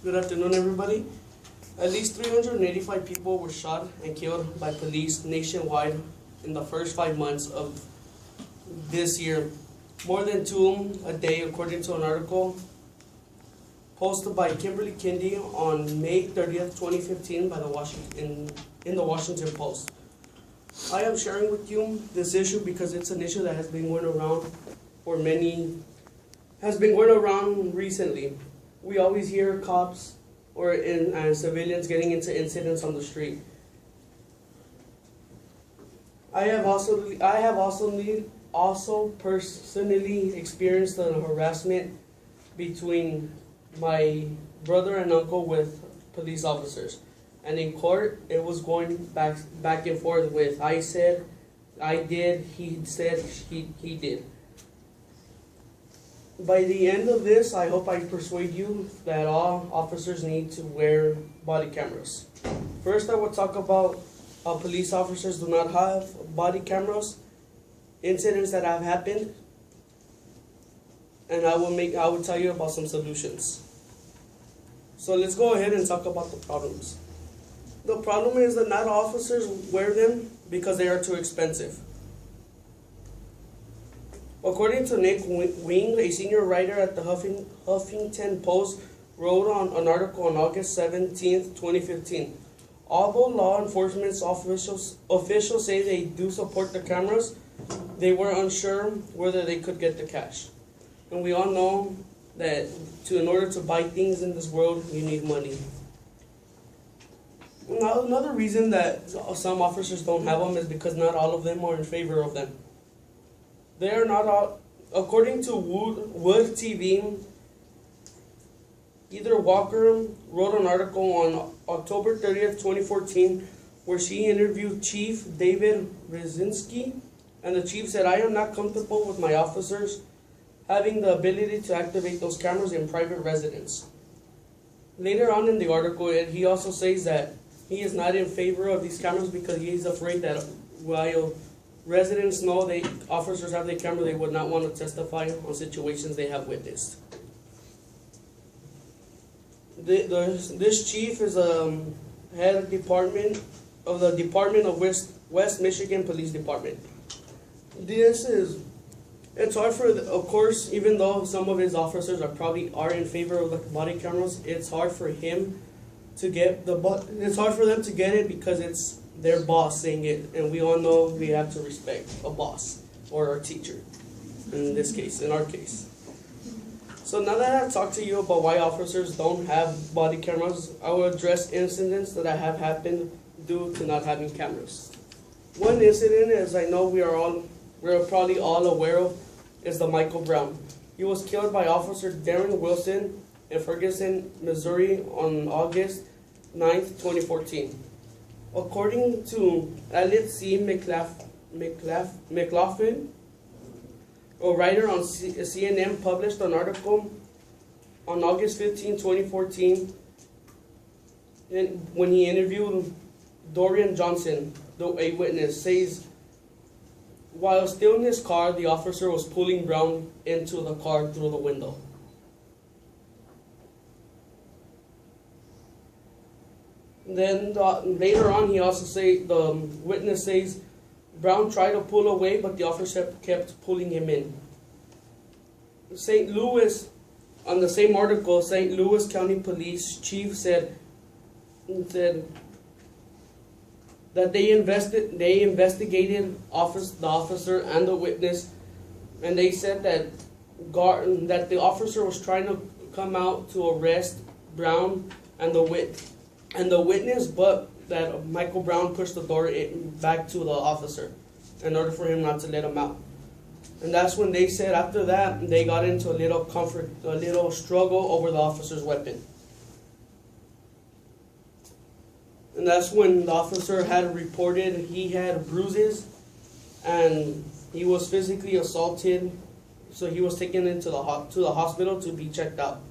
Good afternoon, everybody. At least 385 people were shot and killed by police nationwide in the first 5 months of this year. More than two a day, according to an article posted by Kimberly Kindy on May 30th, 2015 by in the Washington Post. I am sharing with you this issue because it's an issue that has been going around recently. We always hear cops and civilians getting into incidents on the street. I have also personally experienced the harassment between my brother and uncle with police officers, and in court it was going back and forth with I said I did, he said he did. By the end of this, I hope I persuade you that all officers need to wear body cameras. First, I will talk about how police officers do not have body cameras, incidents that have happened, and I will tell you about some solutions. So let's go ahead and talk about the problems. The problem is that not all officers wear them because they are too expensive. According to Nick Wing, a senior writer at the Huffington Post, wrote on an article on August 17, 2015. Although law enforcement officials say they do support the cameras, they were unsure whether they could get the cash. And we all know that in order to buy things in this world, you need money. Now, another reason that some officers don't have them is because not all of them are in favor of them. They are not all, according to Wood TV, Heather Walker wrote an article on October 30th, 2014, where she interviewed Chief David Brzezinski, and the chief said, I am not comfortable with my officers having the ability to activate those cameras in private residence. Later on in the article, he also says that he is not in favor of these cameras because he is afraid that while residents know officers have their camera, they would not want to testify on situations they have witnessed. This chief is head of the Department of West Michigan Police Department. It's hard for, of course, even though some of his officers are in favor of the body cameras, it's hard for him to get it's hard for them to get it because it's their boss saying it, and we all know we have to respect a boss or our teacher, in our case. So now that I've talked to you about why officers don't have body cameras, I will address incidents that have happened due to not having cameras. One incident, as I know we're probably all aware of, is the Michael Brown. He was killed by Officer Darren Wilson in Ferguson, Missouri on August 9th, 2014. According to Elliot C. McLaughlin, a writer on CNN, published an article on August 15, 2014, when he interviewed Dorian Johnson, a witness, says, while still in his car, the officer was pulling Brown into the car through the window. Then later on, the witness says, Brown tried to pull away, but the officer kept pulling him in. St. Louis, on the same article, St. Louis County Police Chief said that they investigated the officer and the witness, and they said that the officer was trying to come out to arrest Brown and the witness, but that Michael Brown pushed the door back to the officer in order for him not to let him out. And that's when they said after that they got into a little struggle over the officer's weapon. And that's when the officer had reported he had bruises and he was physically assaulted, so he was taken to the hospital to be checked out.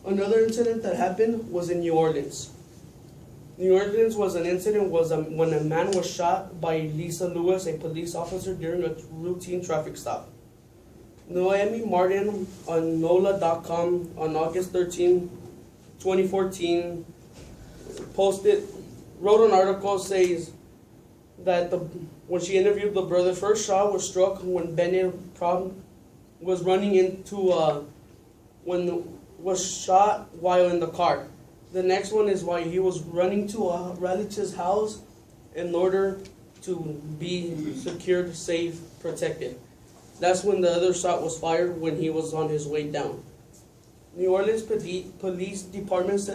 Another incident that happened was in New Orleans. New Orleans was an incident when a man was shot by Lisa Lewis, a police officer, during a routine traffic stop. Noemi Martin on NOLA.com on August 13, 2014, wrote an article says that when she interviewed the brother, first shot was struck when Bennett was running into was shot while in the car. The next one is while he was running to a relative's house in order to be secured, safe, protected. That's when the other shot was fired when he was on his way down. New Orleans Police Department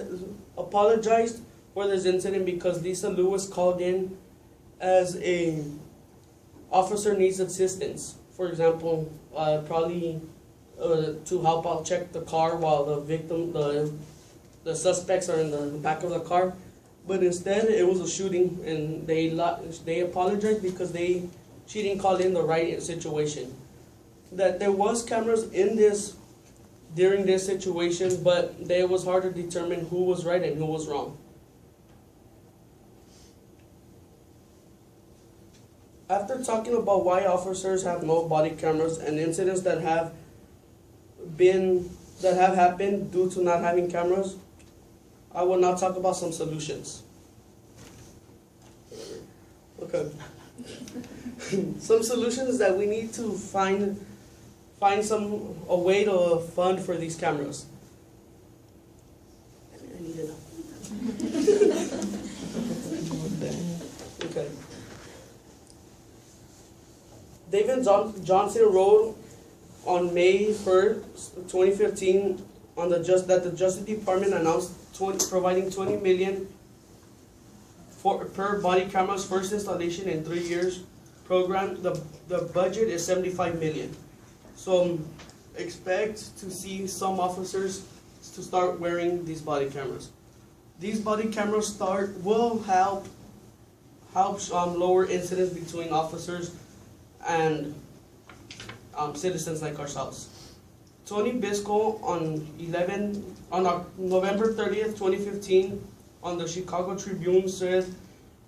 apologized for this incident because Lisa Lewis called in as a officer needs assistance. For example, probably to help out check the car while the suspects are in the back of the car. But instead, it was a shooting, and they apologized because she didn't call in the right situation. That there was cameras during this situation, but it was hard to determine who was right and who was wrong. After talking about why officers have no body cameras and incidents that have happened due to not having cameras, I will now talk about some solutions. Okay. Some solutions that we need to find a way to fund for these cameras. I need it. Okay. David Johnson wrote on May 1st, 2015, that the Justice Department announced providing $20 million per body cameras first installation in 3 years program. The budget is $75 million. So expect to see some officers to start wearing these body cameras. These body cameras will help lower incidents between officers and citizens like ourselves. Tony Bisco on November 30th, 2015, on the Chicago Tribune said,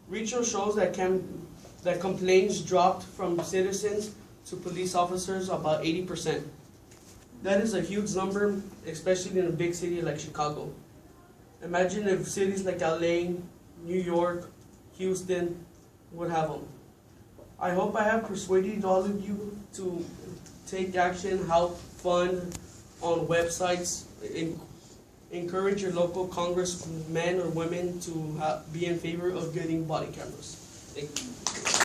research shows that complaints dropped from citizens to police officers about 80%. That is a huge number, especially in a big city like Chicago. Imagine if cities like LA, New York, Houston would have them. I hope I have persuaded all of you to take action, help fund on websites, encourage your local congressmen or women to be in favor of getting body cameras. Thank you.